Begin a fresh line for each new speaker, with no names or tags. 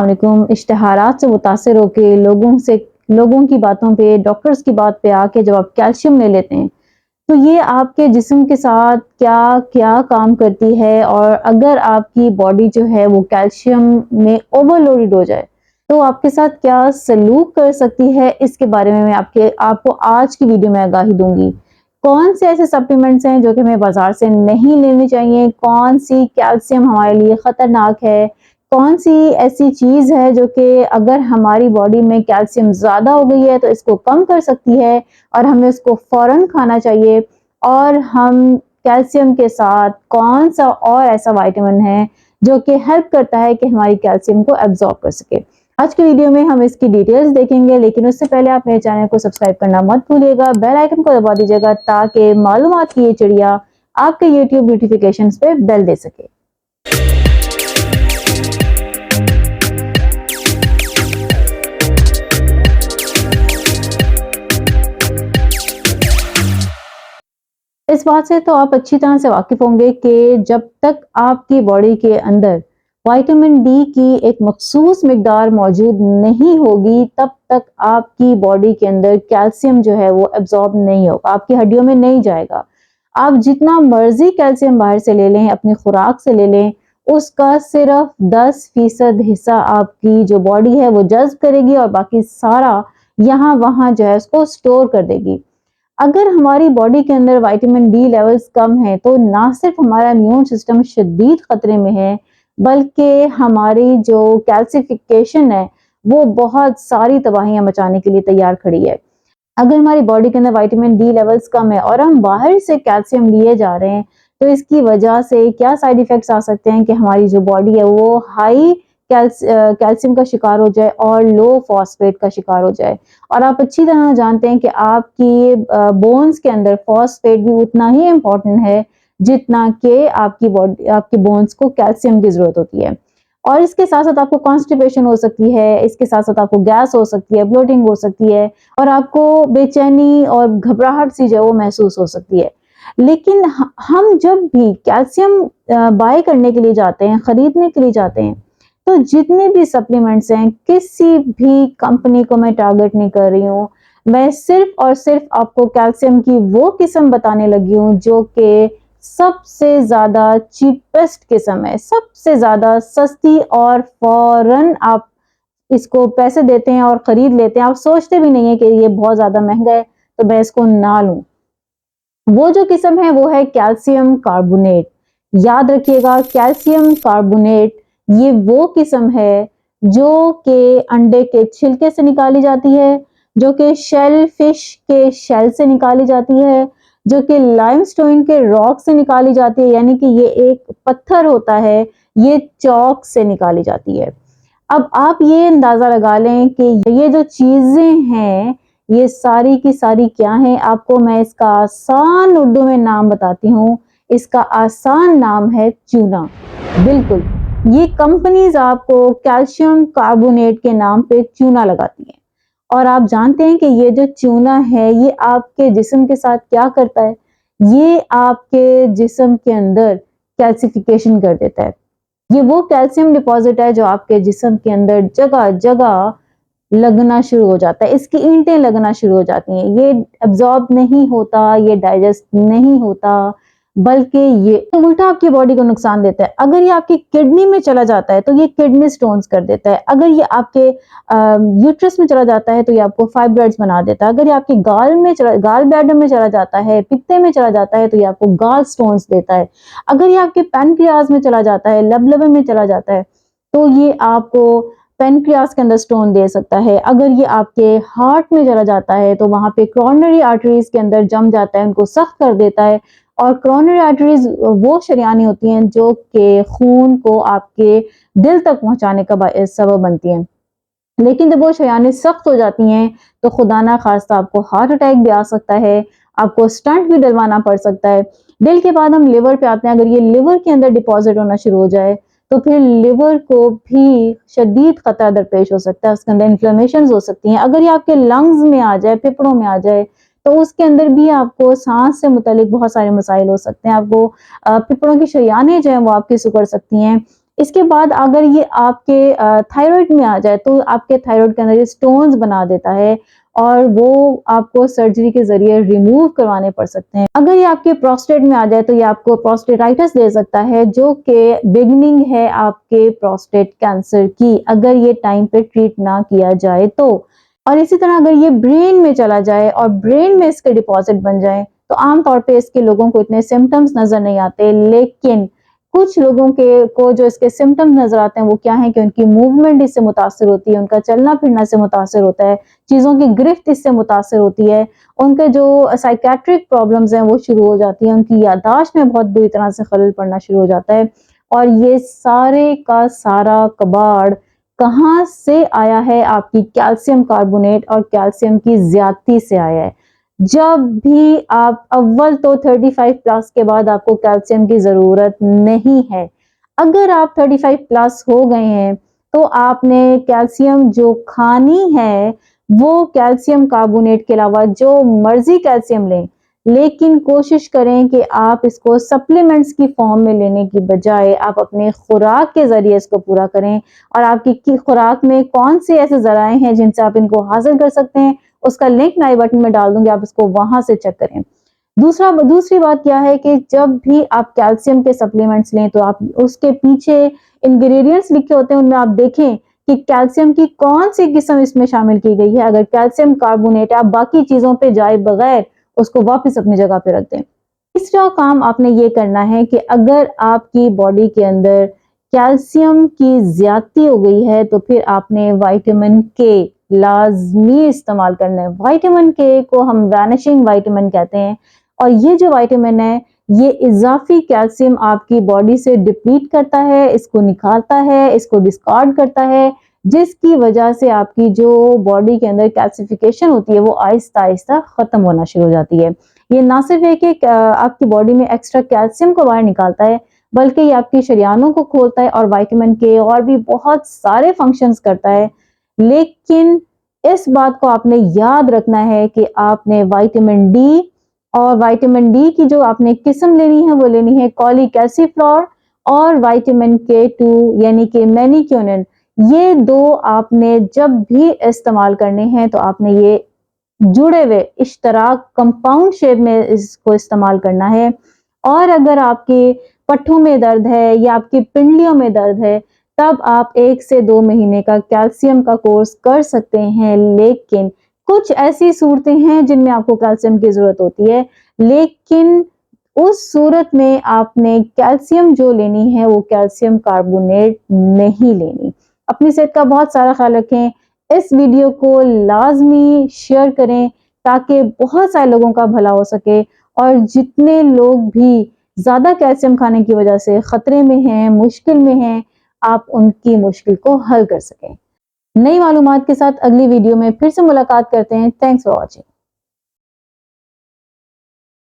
वालेकुम। इश्तिहारात से मुतासिर होके लोगों की बातों पे, डॉक्टर्स की बात पे आके जब आप कैल्शियम ले लेते हैं तो ये आपके जिस्म के साथ क्या-क्या काम करती है, और अगर आपकी बॉडी जो है वो कैल्शियम में ओवरलोडेड हो जाए तो आपके साथ क्या सलूक कर सकती है, इसके बारे में मैं आपको आज की वीडियो में आगाही दूंगी। कौन से ऐसे सप्लीमेंट्स हैं जो कि हमें बाजार से नहीं लेने चाहिए, कौन सी कैल्शियम हमारे लिए खतरनाक है, कौन सी ऐसी चीज है जो कि अगर हमारी बॉडी में कैल्शियम ज्यादा हो गई है तो इसको कम कर सकती है और हमें उसको फौरन खाना चाहिए। और हम कैल्शियम के साथ कौन सा और ऐसा विटामिन है जो कि हेल्प करता है कि हमारी कैल्शियम को एब्जॉर्ब कर सके। आज की वीडियो में हम इसकी डिटेल्स देखेंगे, लेकिन उससे पहले आप मेरे चैनल को सब्सक्राइब करना मत भूलिएगा, बेल आइकन को दबा दीजिएगा ताकि मालूमात की ये चिड़िया आपके यूट्यूब नोटिफिकेशंस पे बेल दे सके। इस बात से तो आप अच्छी तरह से वाकिफ होंगे कि जब तक आपकी बॉडी के अंदर विटामिन डी की एक मखसूस मिकदार मौजूद नहीं होगी, तब तक आपकी बॉडी के अंदर कैल्शियम जो है वो एब्जॉर्ब नहीं होगा, आपकी हड्डियों में नहीं जाएगा। आप जितना मर्जी कैल्शियम बाहर से ले लें, अपनी खुराक से ले लें, उसका सिर्फ 10% हिस्सा आपकी जो बॉडी है वो जज्ब करेगी और बाकी सारा यहाँ वहां जो है उसको स्टोर कर देगी। अगर हमारी बॉडी के अंदर विटामिन डी लेवल्स कम है तो ना सिर्फ हमारा इम्यून सिस्टम शदीद खतरे में है, बल्कि हमारी जो कैल्सिफिकेशन है वो बहुत सारी तबाहियां मचाने के लिए तैयार खड़ी है। अगर हमारी बॉडी के अंदर विटामिन डी लेवल्स कम है और हम बाहर से कैल्शियम लिए जा रहे हैं तो इसकी वजह से क्या साइड इफेक्ट्स आ सकते हैं कि हमारी जो बॉडी है वो हाई कैल्शियम का शिकार हो जाए और लो फॉस्फेट का शिकार हो जाए। और आप अच्छी तरह जानते हैं कि आपकी बोन्स के अंदर फॉस्फेट भी उतना ही इम्पोर्टेंट है जितना कि आपकी बोन्स को कैल्शियम की जरूरत होती है। और इसके साथ साथ आपको कॉन्स्टिपेशन हो सकती है, इसके साथ साथ आपको गैस हो सकती है, ब्लोटिंग हो सकती है और आपको बेचैनी और घबराहट सी जो वो महसूस हो सकती है। लेकिन हम जब भी कैल्शियम बाय करने के लिए जाते हैं, खरीदने के लिए जाते हैं, तो जितने भी सप्लीमेंट्स हैं, किसी भी कंपनी को मैं टारगेट नहीं कर रही हूँ, मैं सिर्फ और सिर्फ आपको कैल्शियम की वो किस्म बताने लगी हूँ जो कि सबसे ज्यादा चीपेस्ट किस्म है, सबसे ज्यादा सस्ती, और फौरन आप इसको पैसे देते हैं और खरीद लेते हैं। आप सोचते भी नहीं है कि ये बहुत ज्यादा महंगा है तो मैं इसको ना लूं। वो जो किस्म है वो है कैल्शियम कार्बोनेट। याद रखिएगा, कैल्शियम कार्बोनेट ये वो किस्म है जो कि अंडे के छिलके से निकाली जाती है, जो कि शेल फिश के शेल से निकाली जाती है, जो कि लाइमस्टोन के रॉक से निकाली जाती है, यानी कि ये एक पत्थर होता है, ये चौक से निकाली जाती है। अब आप ये अंदाजा लगा लें कि ये जो चीजें हैं ये सारी की सारी क्या हैं। आपको मैं इसका आसान उर्दू में नाम बताती हूँ। इसका आसान नाम है चूना। बिल्कुल, ये कंपनीज आपको कैल्शियम कार्बोनेट के नाम पे चूना लगाती हैं। और आप जानते हैं कि ये जो चूना है ये आपके जिस्म के साथ क्या करता है? ये आपके जिस्म के अंदर कैल्सिफिकेशन कर देता है। ये वो कैल्शियम डिपॉजिट है जो आपके जिस्म के अंदर जगह जगह लगना शुरू हो जाता है, इसकी ईंटें लगना शुरू हो जाती हैं। ये एब्जॉर्ब नहीं होता, ये डाइजेस्ट नहीं होता, बल्कि ये उल्टा आपकी बॉडी को नुकसान देता है। अगर ये आपकी किडनी में चला जाता है तो ये किडनी स्टोन्स कर देता है। अगर ये आपके यूट्रस में चला जाता है तो ये आपको फाइब्रॉइड्स बना देता है। अगर ये आपके गाल ब्लैडर में चला जाता है, पित्ते में चला जाता है तो ये आपको गाल स्टोन्स देता है। अगर ये आपके पैनक्रियाज में चला जाता है, लबलबे में चला जाता है तो ये आपको पेनक्रियास के अंदर स्टोन दे सकता है। अगर ये आपके हार्ट में चला जाता है तो वहां पे कोरोनरी आर्टरीज के अंदर जम जाता है, उनको सख्त कर देता है। और कोरोनरी आर्टरीज वो शरियानी होती हैं जो कि खून को आपके दिल तक पहुंचाने का सबब बनती हैं। लेकिन जब वो शरियानी सख्त हो जाती हैं तो खुदा ना खास्ता आपको हार्ट अटैक भी आ सकता है, आपको स्टंट भी डलवाना पड़ सकता है। दिल के बाद हम लिवर पे आते हैं। अगर ये लिवर के अंदर डिपॉजिट होना शुरू हो जाए तो फिर लिवर को भी शदीद खतरा दरपेश हो सकता है, उसके अंदर इन्फ्लेमेशन हो सकती हैं। अगर ये आपके लंग्स में आ जाए, फेफड़ों में आ जाए, तो उसके अंदर भी आपको सांस से मुतालिक बहुत सारे मसाइल हो सकते हैं। आपको फेफड़ों की शरियानें जो है वो आपकी सिकुड़ सकती हैं। इसके बाद अगर ये आपके थायराइड में आ जाए तो आपके थायराइड के अंदर ये स्टोन्स बना देता है और वो आपको सर्जरी के जरिए रिमूव करवाने पड़ सकते हैं। अगर ये आपके प्रोस्टेट में आ जाए तो ये आपको प्रोस्टेटाइटिस दे सकता है, जो कि बिगनिंग है आपके प्रोस्टेट कैंसर की, अगर ये टाइम पे ट्रीट ना किया जाए तो। और इसी तरह अगर ये ब्रेन में चला जाए और ब्रेन में इसके डिपॉजिट बन जाए तो आमतौर पे इसके लोगों को इतने सिम्टम्स नजर नहीं आते, लेकिन कुछ लोगों के को जो इसके सिम्टम्स नजर आते हैं वो क्या है कि उनकी मूवमेंट इससे मुतासर होती है, उनका चलना फिरना से मुतासर होता है, चीज़ों की गिरफ्त इससे मुतासर होती है, उनके जो साइकेट्रिक प्रॉब्लम्स हैं वो शुरू हो जाती हैं, उनकी याददाश्त में बहुत बुरी तरह से खलल पड़ना शुरू हो जाता है। और ये सारे का सारा कबाड़ कहाँ से आया है? आपकी कैल्शियम कार्बोनेट और कैल्शियम की ज्यादती से आया है। जब भी आप अव्वल तो 35 प्लस के बाद आपको कैल्शियम की जरूरत नहीं है। अगर आप 35 प्लस हो गए हैं तो आपने कैल्शियम जो खानी है वो कैल्शियम कार्बोनेट के अलावा जो मर्जी कैल्शियम लें, लेकिन कोशिश करें कि आप इसको सप्लीमेंट्स की फॉर्म में लेने की बजाय आप अपने खुराक के जरिए इसको पूरा करें। और आपकी खुराक में कौन से ऐसे जराए हैं जिनसे आप इनको हासिल कर सकते हैं, उसका लिंक मैं आई बटन में डाल दूंगी, आप इसको वहां से चेक करें। दूसरी बात क्या है कि जब भी आप कैल्शियम के सप्लीमेंट्स लें तो आप उसके पीछे इंग्रेडिएंट्स लिखे होते हैं, उनमें आप देखें कि कैल्शियम की कौन सी किस्म इसमें शामिल की गई है। अगर कैल्शियम कार्बोनेट आप बाकी चीजों पे जाए बगैर उसको वापस अपनी जगह पे रख दें। तीसरा काम आपने ये करना है कि अगर आपकी बॉडी के अंदर कैल्शियम की ज्यादती हो गई है तो फिर आपने विटामिन के लाजमी इस्तेमाल करना है। विटामिन के को हम वैनिशिंग विटामिन कहते हैं और ये जो विटामिन है ये इजाफी कैल्शियम आपकी बॉडी से डिप्लीट करता है, इसको निकालता है, इसको डिस्कार्ड करता है, जिसकी वजह से आपकी जो बॉडी के अंदर कैल्सिफिकेशन होती है वो आहिस्ता आहिस्ता खत्म होना शुरू हो जाती है। ये ना सिर्फ है कि आपकी बॉडी में एक्स्ट्रा कैल्शियम को बाहर निकालता है, बल्कि ये आपकी शरियानों को खोलता है और विटामिन के और भी बहुत सारे फंक्शंस करता है। लेकिन इस बात को आपने याद रखना है कि आपने विटामिन डी और विटामिन डी की जो आपने किस्म लेनी है वो लेनी है कॉलिक एसिफ्लोर और विटामिन के 2 यानी कि मेनिक्योनिन। ये दो आपने जब भी इस्तेमाल करने हैं तो आपने ये जुड़े हुए इश्तराक कंपाउंड शेप में इसको इस्तेमाल करना है। और अगर आपके पट्ठों में दर्द है या आपकी पिंडलियों में दर्द है तब आप 1 से 2 महीने का कैल्शियम का कोर्स कर सकते हैं। लेकिन कुछ ऐसी सूरतें हैं जिनमें आपको कैल्शियम की जरूरत होती है, लेकिन उस सूरत में आपने कैल्शियम जो लेनी है वो कैल्शियम कार्बोनेट नहीं लेनी। अपनी सेहत का बहुत सारा ख्याल रखें। इस वीडियो को लाजमी शेयर करें ताकि बहुत सारे लोगों का भला हो सके और जितने लोग भी ज्यादा कैल्शियम खाने की वजह से खतरे में हैं, मुश्किल में हैं, आप उनकी मुश्किल को हल कर सकें। नई मालूमात के साथ अगली वीडियो में फिर से मुलाकात करते हैं। Thanks for watching.